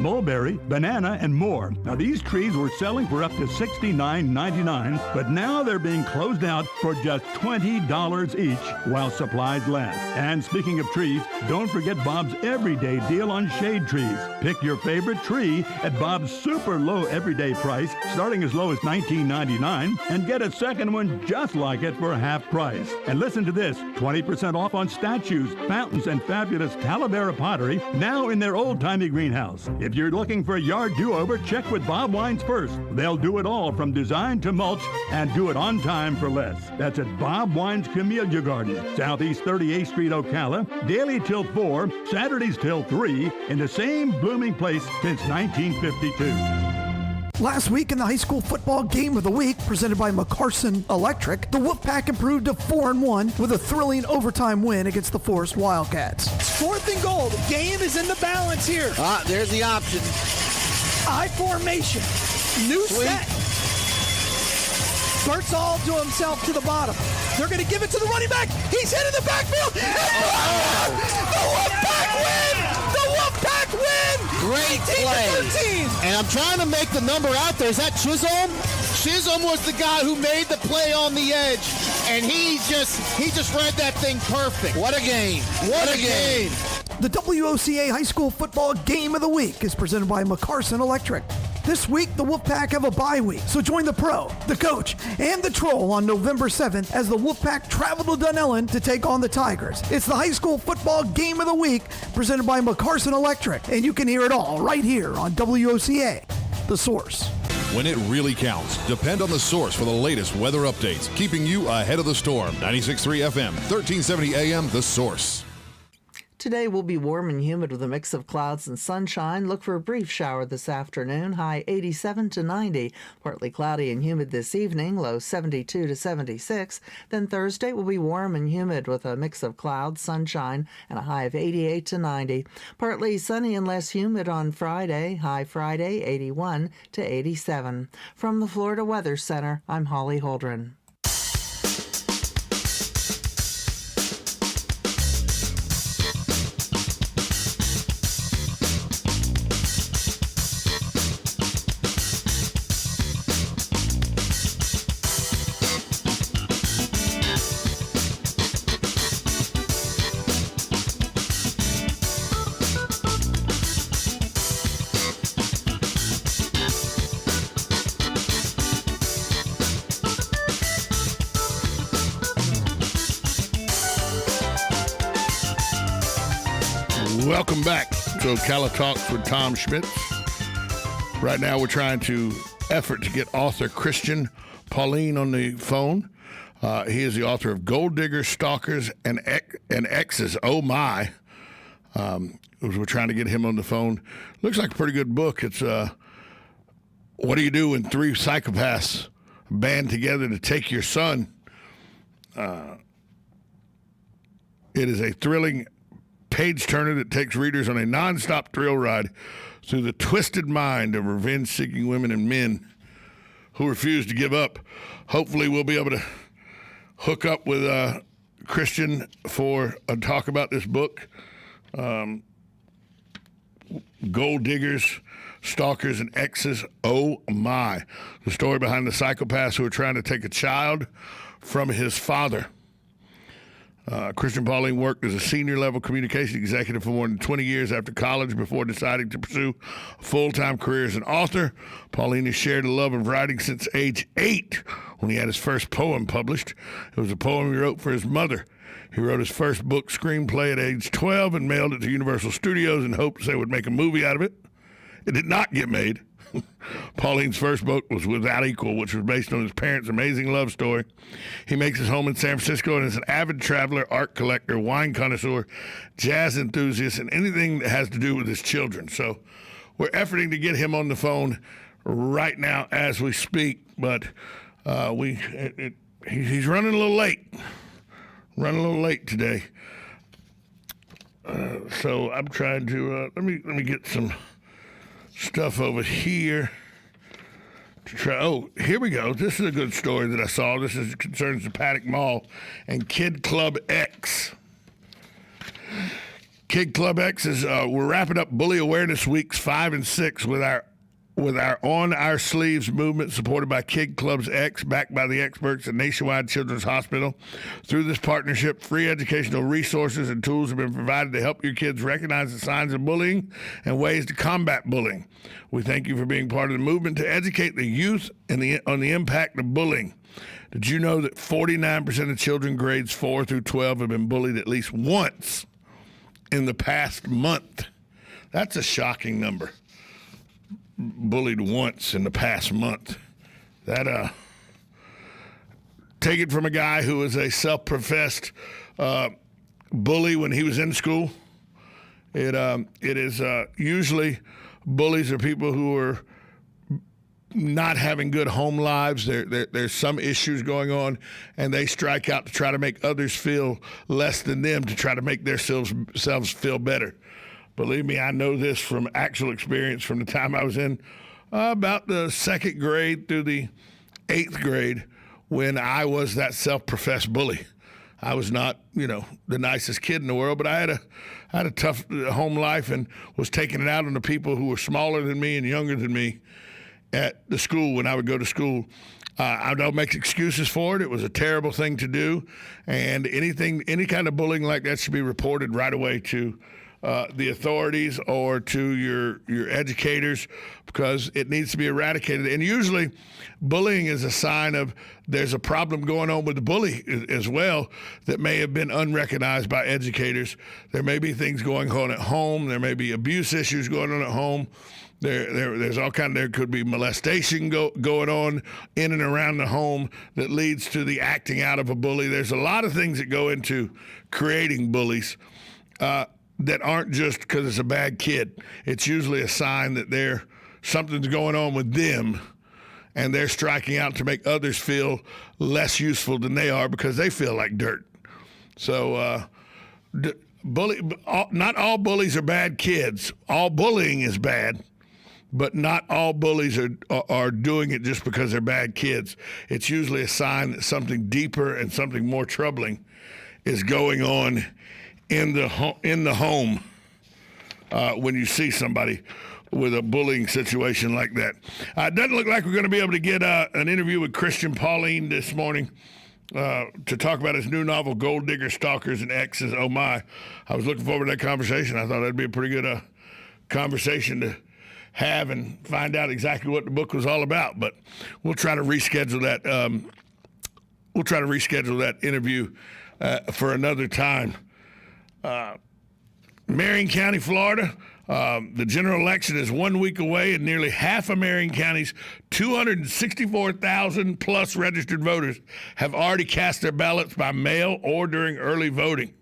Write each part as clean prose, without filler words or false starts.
mulberry, banana, and more. Now, these trees were selling for up to $69.99, but now they're being closed out for just $20 each while supplies last. And speaking of trees, don't forget Bob's everyday deal on shade trees. Pick your favorite tree at Bob's super low everyday price, starting as low as $19.99, and get a second one just like it for half price. And listen to this, 20% off on statues, fountains, and fabulous Talavera pottery now in their old-timey greenhouse. If you're looking for a yard do-over, check with Bob Wines first. They'll do it all from design to mulch and do it on time for less. That's at Bob Wines Camellia Garden, Southeast 38th Street, Ocala, daily till 4, Saturdays till 3, in the same blooming place since 1952. Last week in the high school football game of the week, presented by McCarson Electric, the Wolfpack improved to 4-1 with a thrilling overtime win against the Forest Wildcats. 4th and goal. The game is in the balance here. There's the option. I formation. New set. Bert's all to himself to the bottom. They're going to give it to the running back. He's hit in the backfield. The Wolfpack win! The Wolfpack win! Great play. And I'm trying to make the number out there. Is that Chisholm? Chisholm was the guy who made the play on the edge, and he just read that thing perfect. What a game. What a game. The WOCA High School Football Game of the Week is presented by McCarson Electric. This week, the Wolfpack have a bye week, so join the pro, the coach, and the troll on November 7th as the Wolfpack travel to Dunellen to take on the Tigers. It's the High School Football Game of the Week presented by McCarson Electric, and you can hear it all right here on WOCA, The Source. When it really counts, depend on The Source for the latest weather updates, keeping you ahead of the storm. 96.3 FM, 1370 AM, The Source. Today will be warm and humid with a mix of clouds and sunshine. Look for a brief shower this afternoon, high 87 to 90. Partly cloudy and humid this evening, low 72 to 76. Then Thursday will be warm and humid with a mix of clouds, sunshine, and a high of 88 to 90. Partly sunny and less humid on Friday, high Friday 81 to 87. From the Florida Weather Center, I'm Holly Holdren. Welcome back to Ocala Talks with Tom Schmitz. Right now we're trying to effort to get author Christian Pauline on the phone. He is the author of Gold Diggers, Stalkers, and Exes. Oh, my. We're trying to get him on the phone. Looks like a pretty good book. It's what do you do when 3 psychopaths band together to take your son? It is a thrilling page-turner that takes readers on a nonstop thrill ride through the twisted mind of revenge-seeking women and men who refuse to give up. Hopefully we'll be able to hook up with Christian for a talk about this book, Gold Diggers, Stalkers, and Exes. Oh, my. The story behind the psychopaths who are trying to take a child from his father. Christian Pauline worked as a senior-level communication executive for more than 20 years after college before deciding to pursue a full-time career as an author. Pauline has shared a love of writing since age 8 when he had his first poem published. It was a poem he wrote for his mother. He wrote his first book screenplay at age 12 and mailed it to Universal Studios in hopes they would make a movie out of it. It did not get made. Pauline's first book was Without Equal, which was based on his parents' amazing love story. He makes his home in San Francisco and is an avid traveler, art collector, wine connoisseur, jazz enthusiast, and anything that has to do with his children. So we're efforting to get him on the phone right now as we speak, but he's running a little late. Running a little late today. So I'm trying to let me get some stuff over here to try. Oh, here we go. This is a good story that I saw. This concerns the Paddock Mall and Kid Club X. Kid Club X is we're wrapping up Bully Awareness Weeks 5 and 6 with our On Our Sleeves movement, supported by Kid Clubs X, backed by the experts at Nationwide Children's Hospital. Through this partnership, free educational resources and tools have been provided to help your kids recognize the signs of bullying and ways to combat bullying. We thank you for being part of the movement to educate the youth on the impact of bullying. Did you know that 49% of children grades 4 through 12 have been bullied at least once in the past month? That's a shocking number. Bullied once in the past month. That take it from a guy who was a self-professed bully when he was in school. It is usually bullies are people who are not having good home lives. There's some issues going on, and they strike out to try to make others feel less than them, to try to make themselves feel better. Believe me, I know this from actual experience from the time I was in about the 2nd grade through the 8th grade, when I was that self-professed bully. I was not, the nicest kid in the world, but I had a tough home life and was taking it out on the people who were smaller than me and younger than me at the school when I would go to school. I don't make excuses for it. It was a terrible thing to do, and any kind of bullying like that should be reported right away to the authorities or to your educators, because it needs to be eradicated. And usually bullying is a sign of there's a problem going on with the bully as well that may have been unrecognized by educators. There may be things going on at home. There may be abuse issues going on at home. There's all kind of, there could be molestation going on in and around the home that leads to the acting out of a bully. There's a lot of things that go into creating bullies that aren't just because it's a bad kid. It's usually a sign that something's going on with them, and they're striking out to make others feel less useful than they are because they feel like dirt. So not all bullies are bad kids. All bullying is bad, but not all bullies are doing it just because they're bad kids. It's usually a sign that something deeper and something more troubling is going on in the home when you see somebody with a bullying situation like that. It doesn't look like we're going to be able to get an interview with Christian Pauline this morning to talk about his new novel, Gold Digger, Stalkers, and Exes. Oh, my. I was looking forward to that conversation. I thought that'd be a pretty good conversation to have and find out exactly what the book was all about. But we'll try to reschedule that interview for another time. Marion County, Florida, the general election is 1 week away, and nearly half of Marion County's 264,000 plus registered voters have already cast their ballots by mail or during early voting.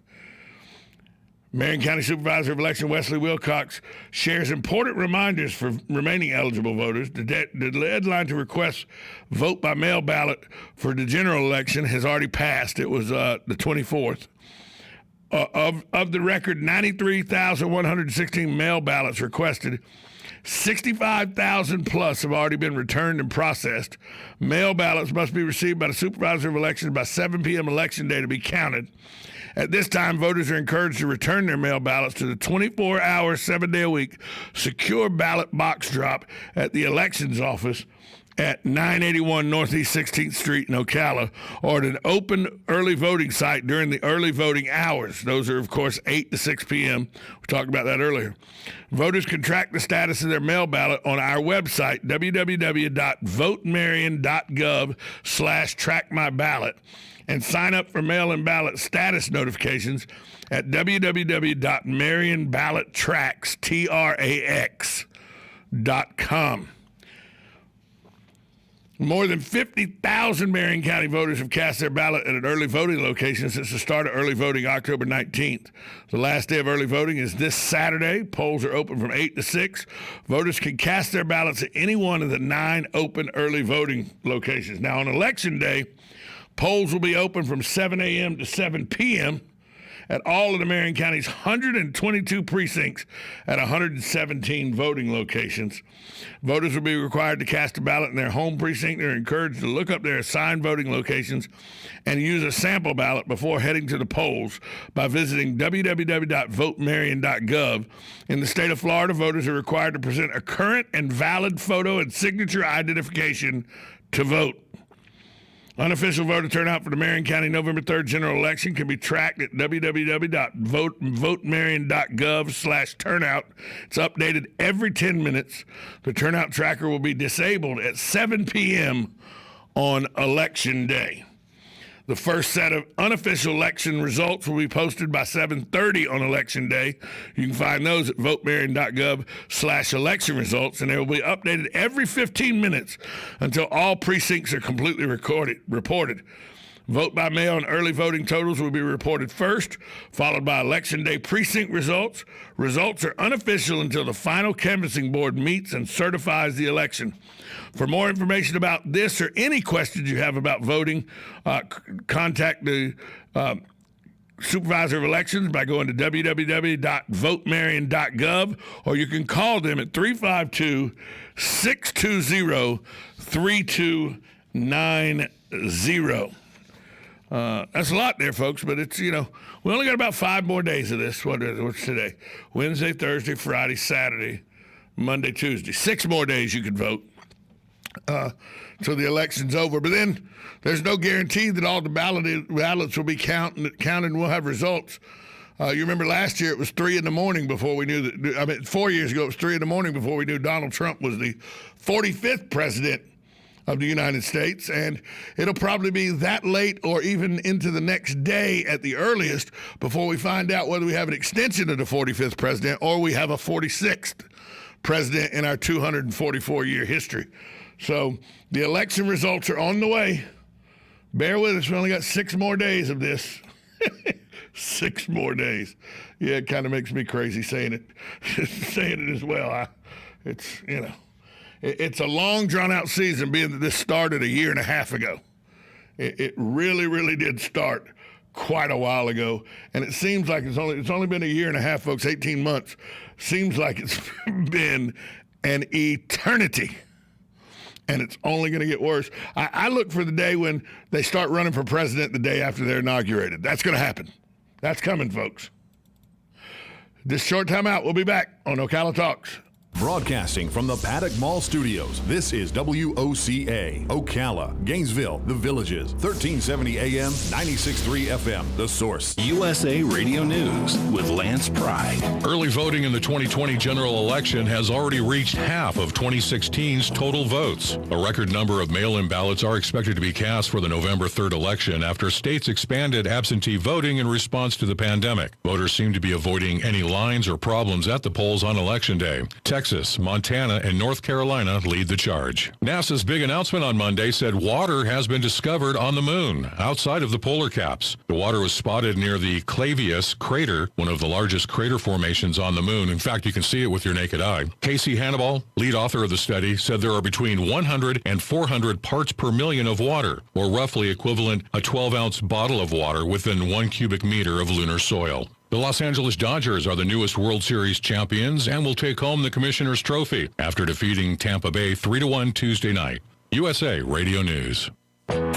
Marion County Supervisor of Election Wesley Wilcox shares important reminders for remaining eligible voters. The deadline to request vote by mail ballot for the general election has already passed. It was the 24th. Of the record 93,116 mail ballots requested, 65,000 plus have already been returned and processed. Mail ballots must be received by the Supervisor of Elections by 7 p.m. Election Day to be counted. At this time, voters are encouraged to return their mail ballots to the 24-hour, 7-day-a-week secure ballot box drop at the Elections Office at 981 Northeast 16th Street in Ocala, or at an open early voting site during the early voting hours. Those are, of course, 8 to 6 p.m. We talked about that earlier. Voters can track the status of their mail ballot on our website, www.votemarion.gov/trackmyballot, and sign up for mail-in ballot status notifications at www.marionballottracks.com. More than 50,000 Marion County voters have cast their ballot at an early voting location since the start of early voting October 19th. The last day of early voting is this Saturday. Polls are open from 8 to 6. Voters can cast their ballots at any one of the 9 open early voting locations. Now, on Election Day, polls will be open from 7 a.m. to 7 p.m., at all of the Marion County's 122 precincts at 117 voting locations. Voters will be required to cast a ballot in their home precinct. They're encouraged to look up their assigned voting locations and use a sample ballot before heading to the polls by visiting www.votemarion.gov. In the state of Florida, voters are required to present a current and valid photo and signature identification to vote. Unofficial voter turnout for the Marion County November 3rd general election can be tracked at www.votemarion.gov/turnout. It's updated every 10 minutes. The turnout tracker will be disabled at 7 p.m. on Election Day. The first set of unofficial election results will be posted by 7:30 on Election Day. You can find those at votemarion.gov/election results, and they will be updated every 15 minutes until all precincts are completely reported. Vote by mail and early voting totals will be reported first, followed by Election Day precinct results. Results are unofficial until the final canvassing board meets and certifies the election. For more information about this or any questions you have about voting, contact the Supervisor of Elections by going to www.votemarion.gov, or you can call them at 352-620-3290. That's a lot there, folks, but it's, we only got about 5 more days of this. What's today? Wednesday, Thursday, Friday, Saturday, Monday, Tuesday. 6 more days you can vote till the election's over. But then there's no guarantee that all the ballots will be counted and we'll have results. You remember last year it was 3 in the morning before we knew that, 4 years ago it was 3 in the morning before we knew Donald Trump was the 45th president of the United States, and it'll probably be that late or even into the next day at the earliest before we find out whether we have an extension of the 45th president or we have a 46th president in our 244-year history. So the election results are on the way. Bear with us. We only got 6 more days of this. 6 more days. Yeah, it kind of makes me crazy saying it as well. It's a long, drawn-out season, being that this started 1.5 years ago. It really, really did start quite a while ago, and it seems like it's only been 1.5 years, folks, 18 months. Seems like it's been an eternity, and it's only going to get worse. I look for the day when they start running for president the day after they're inaugurated. That's going to happen. That's coming, folks. This short time out, we'll be back on Ocala Talks. Broadcasting from the Paddock Mall Studios, this is WOCA, Ocala, Gainesville, The Villages, 1370 AM, 96.3 FM, The Source. USA Radio News with Lance Pride. Early voting in the 2020 general election has already reached half of 2016's total votes. A record number of mail-in ballots are expected to be cast for the November 3rd election after states expanded absentee voting in response to the pandemic. Voters seem to be avoiding any lines or problems at the polls on Election Day. Texas, Montana, and North Carolina lead the charge. NASA's big announcement on Monday said water has been discovered on the moon, outside of the polar caps. The water was spotted near the Clavius crater, one of the largest crater formations on the moon. In fact, you can see it with your naked eye. Casey Hannibal, lead author of the study, said there are between 100 and 400 parts per million of water, or roughly equivalent a 12-ounce bottle of water within 1 cubic meter of lunar soil. The Los Angeles Dodgers are the newest World Series champions and will take home the Commissioner's Trophy after defeating Tampa Bay 3-1 Tuesday night. USA Radio News.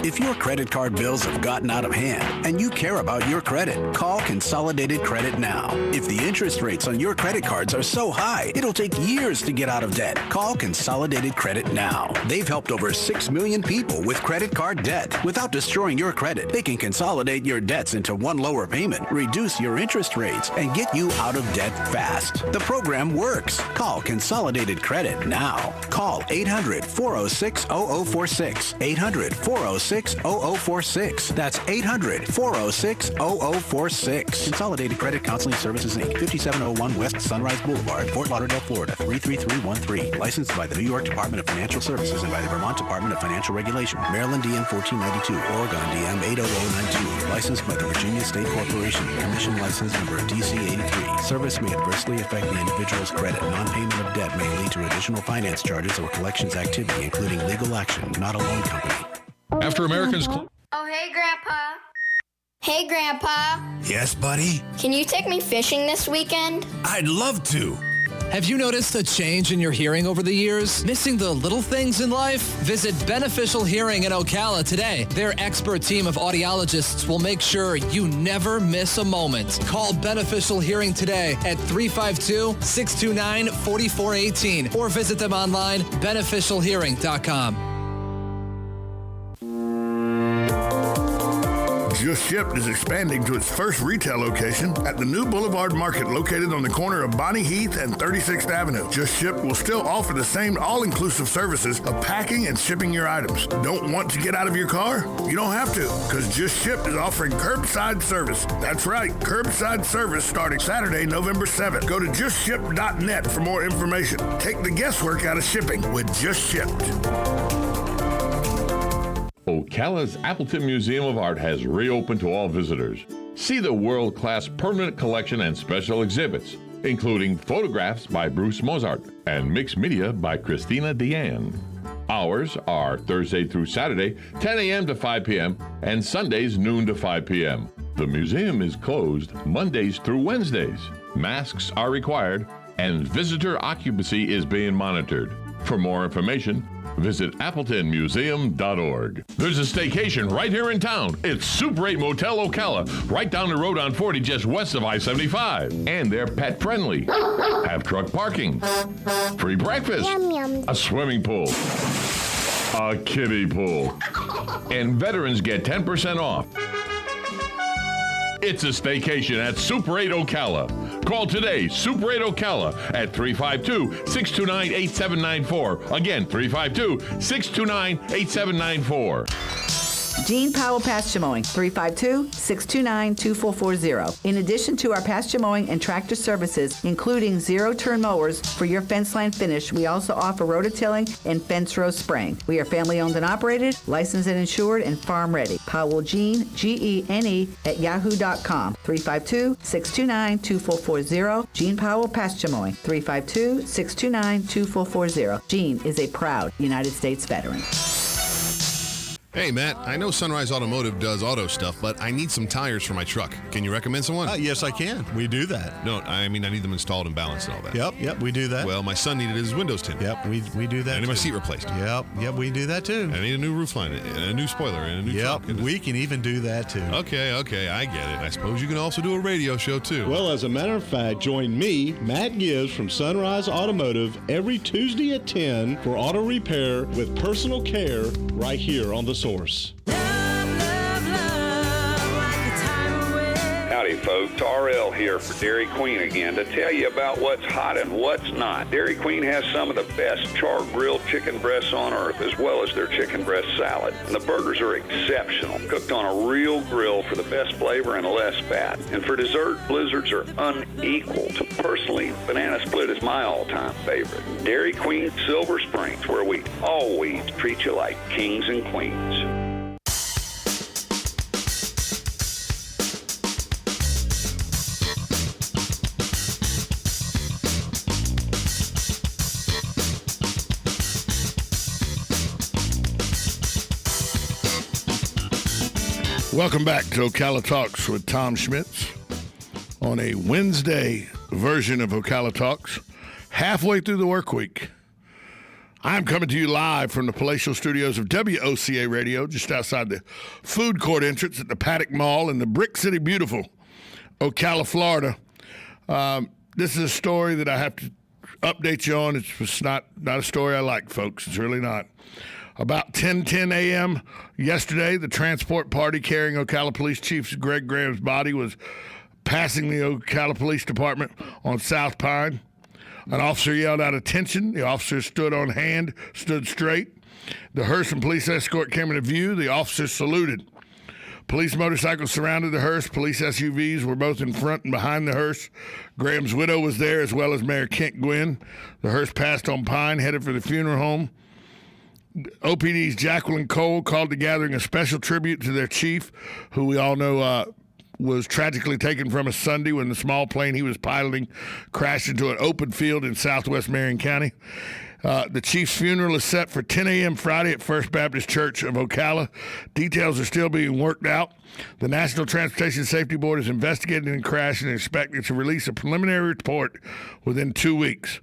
If your credit card bills have gotten out of hand and you care about your credit, call Consolidated Credit now. If the interest rates on your credit cards are so high, it'll take years to get out of debt. Call Consolidated Credit now. They've helped over 6 million people with credit card debt. Without destroying your credit, they can consolidate your debts into one lower payment, reduce your interest rates, and get you out of debt fast. The program works. Call Consolidated Credit now. Call 800-406-0046. 800-406-0046. That's 800-406-0046. Consolidated Credit Counseling Services, Inc., 5701 West Sunrise Boulevard, Fort Lauderdale, Florida, 33313. Licensed by the New York Department of Financial Services and by the Vermont Department of Financial Regulation. Maryland DM 1492, Oregon DM 80092. Licensed by the Virginia State Corporation. Commission license number DC 83. Service may adversely affect the individual's credit. Non-payment of debt may lead to additional finance charges or collections activity, including legal action, not a loan company. After Americans... Oh, hey, Grandpa. Hey, Grandpa. Yes, buddy? Can you take me fishing this weekend? I'd love to. Have you noticed a change in your hearing over the years? Missing the little things in life? Visit Beneficial Hearing in Ocala today. Their expert team of audiologists will make sure you never miss a moment. Call Beneficial Hearing today at 352-629-4418 or visit them online, beneficialhearing.com. Just Shipped is expanding to its first retail location at the new Boulevard Market located on the corner of Bonnie Heath and 36th Avenue. Just Shipped will still offer the same all-inclusive services of packing and shipping your items. Don't want to get out of your car? You don't have to, because Just Shipped is offering curbside service. That's right, curbside service starting Saturday, November 7th. Go to justship.net for more information. Take the guesswork out of shipping with Just Shipped. Ocala's Appleton Museum of Art has reopened to all visitors. See the world-class permanent collection and special exhibits, including photographs by Bruce Mozart and mixed media by Christina Deanne. Hours are Thursday through Saturday, 10 a.m. to 5 p.m., and Sundays, noon to 5 p.m. The museum is closed Mondays through Wednesdays. Masks are required, and visitor occupancy is being monitored. For more information, visit AppletonMuseum.org. There's a staycation right here in town. It's Super 8 Motel Ocala, right down the road on 40, just west of I-75. And they're pet friendly. Have truck parking, free breakfast, a swimming pool, a kiddie pool, and veterans get 10% off. It's a staycation at Super 8 Ocala. Call today, Super 8 Ocala, at 352-629-8794. Again, 352-629-8794. Gene Powell Pasture Mowing, 352-629-2440. In addition to our pasture mowing and tractor services, including zero-turn mowers for your fence line finish, we also offer rototilling and fence row spraying. We are family-owned and operated, licensed and insured, and farm-ready. Powell Gene, Gene, at yahoo.com, 352-629-2440. Gene Powell Pasture Mowing, 352-629-2440. Gene is a proud United States veteran. Hey, Matt, I know Sunrise Automotive does auto stuff, but I need some tires for my truck. Can you recommend someone? Yes, I can. We do that. No, I mean, I need them installed and balanced and all that. Yep, we do that. Well, my son needed his windows tinted. Yep, we do that. I need my seat replaced. Yep, we do that too. I need a new roof line, and a new spoiler, and a new truck. Yep, we can even do that too. Okay, I get it. I suppose you can also do a radio show too. Well, as a matter of fact, join me, Matt Gibbs from Sunrise Automotive, every Tuesday at 10 for auto repair with personal care right here on The Source. Howdy, folks. RL here for Dairy Queen again to tell you about what's hot and what's not. Dairy Queen has some of the best char-grilled chicken breasts on earth, as well as their chicken breast salad. And the burgers are exceptional, cooked on a real grill for the best flavor and less fat. And for dessert, blizzards are unequaled. Personally, banana split is my all-time favorite. Dairy Queen Silver Springs, where we always treat you like kings and queens. Welcome back to Ocala Talks with Tom Schmitz on a Wednesday version of Ocala Talks, halfway through the work week. I'm coming to you live from the palatial studios of WOCA Radio, just outside the food court entrance at the Paddock Mall in the Brick City Beautiful, Ocala, Florida. This is a story that I have to update you on. It's not a story I like, folks. It's really not. About 10:10 a.m. yesterday, the transport party carrying Ocala Police Chief Greg Graham's body was passing the Ocala Police Department on South Pine. An officer yelled out, "Attention!" The officer stood on hand, stood straight. The hearse and police escort came into view. The officer saluted. Police motorcycles surrounded the hearse. Police SUVs were both in front and behind the hearse. Graham's widow was there, as well as Mayor Kent Gwynn. The hearse passed on Pine, headed for the funeral home. OPD's Jacqueline Cole called the gathering a special tribute to their chief, who we all know was tragically taken from us Sunday when the small plane he was piloting crashed into an open field in southwest Marion County. The Chief's funeral is set for 10 a.m. Friday at First Baptist Church of Ocala. Details are still being worked out. The National Transportation Safety Board is investigating the crash and expected to release a preliminary report within 2 weeks.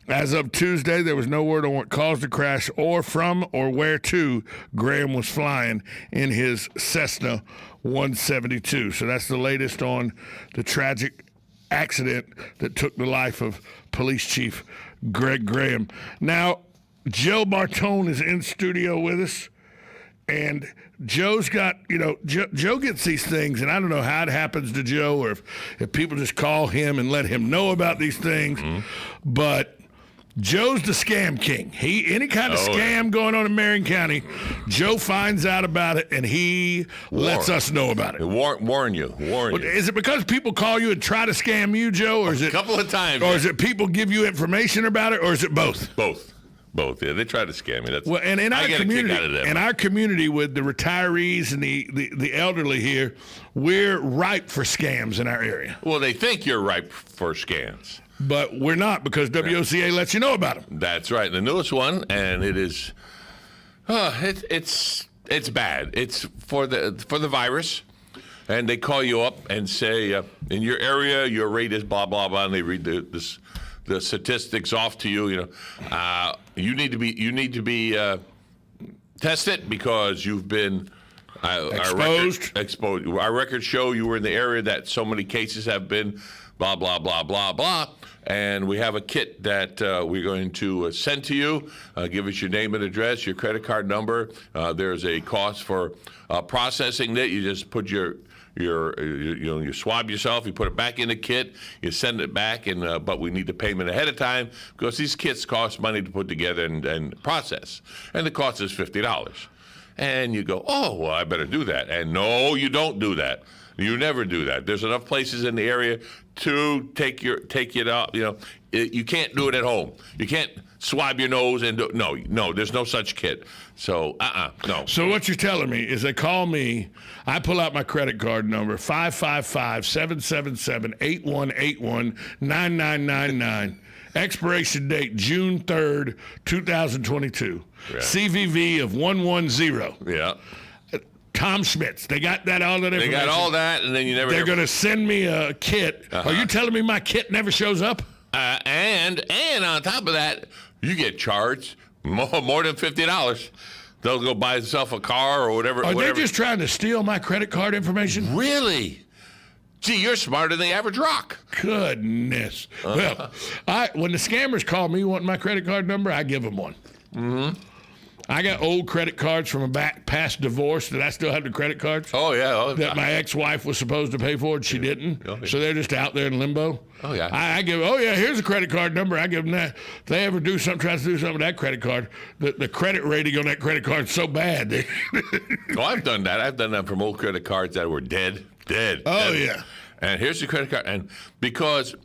As of Tuesday, there was no word on what caused the crash or from or where to Graham was flying in his Cessna 172. So that's the latest on the tragic accident that took the life of Police Chief Greg Graham. Now, Joe Bartone is in studio with us, and Joe's got, Joe gets these things, and I don't know how it happens to Joe or if people just call him and let him know about these things, but Joe's the scam king. Any kind of scam going on in Marion County, Joe finds out about it, and he lets us know about it. Warn you. Is it because people call you and try to scam you, Joe, or is it a couple of times? Or is it people give you information about it, or is it both? Both. Yeah, they try to scam me. Well, and in I our get community, a kick out of them. in our community with the retirees and the elderly here, we're ripe for scams in our area. Well, they think you're ripe for scams. But we're not, because WOCA lets you know about them. That's right. The newest one, and it is, it's bad. It's for the virus, and they call you up and say, in your area, your rate is blah blah blah, and they read the statistics off to you. You need to be tested because you've been exposed. Our records show you were in the area that so many cases have been. Blah, blah, blah, blah, blah. And we have a kit that we're going to send to you. Give us your name and address, your credit card number. There's a cost for processing that. You just put you swab yourself, you put it back in the kit, you send it back, and but we need the payment ahead of time because these kits cost money to put together and process. And the cost is $50. And you go, oh, well, I better do that. And no, you don't do that. You never do that. There's enough places in the area to take it out. You can't do it at home. You can't swab your nose and no. There's no such kit. So no. So what you're telling me is they call me. I pull out my credit card number 555-777-8181-9999. Expiration date June 3rd, 2022. Yeah. CVV of 110. Yeah. Tom Schmitz. They got that all that information. They got all that, and then you never. They're going to send me a kit. Are you telling me my kit never shows up? And on top of that, you get charged more than $50. They'll go buy themselves a car or whatever. Are they just trying to steal my credit card information? Really? Gee, you're smarter than the average rock. Goodness. Well, when the scammers call me wanting my credit card number, I give them one. Mm-hmm. I got old credit cards from a past divorce that I still have the credit cards. Oh, yeah. That my ex-wife was supposed to pay for and she didn't. Oh, yeah. So they're just out there in limbo. Oh, yeah. I give, here's a credit card number. I give them that. If they ever try to do something with that credit card, the credit rating on that credit card is so bad. I've done that. I've done that from old credit cards that were dead. Oh, yeah. And here's your credit card. And because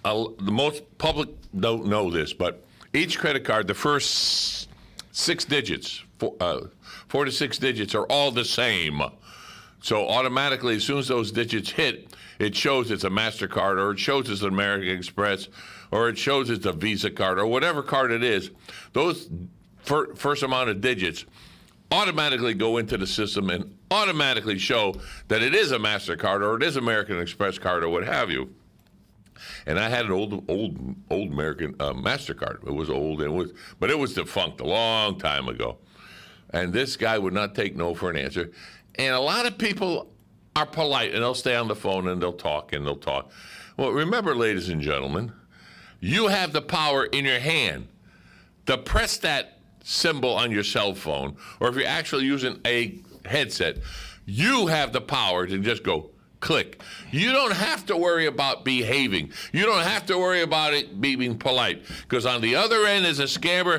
the most public don't know this, but each credit card, the first 6 digits, 4 to 6 digits are all the same. So automatically, as soon as those digits hit, it shows it's a MasterCard, or it shows it's an American Express, or it shows it's a Visa card, or whatever card it is. Those first amount of digits automatically go into the system and automatically show that it is a MasterCard, or it is American Express card, or what have you. And I had an old American MasterCard. It was old, but it was defunct a long time ago. And this guy would not take no for an answer. And a lot of people are polite, and they'll stay on the phone, and they'll talk, and they'll talk. Well, remember, ladies and gentlemen, you have the power in your hand to press that symbol on your cell phone, or if you're actually using a headset, you have the power to just go click. You don't have to worry about behaving. You don't have to worry about it being polite, because on the other end is a scammer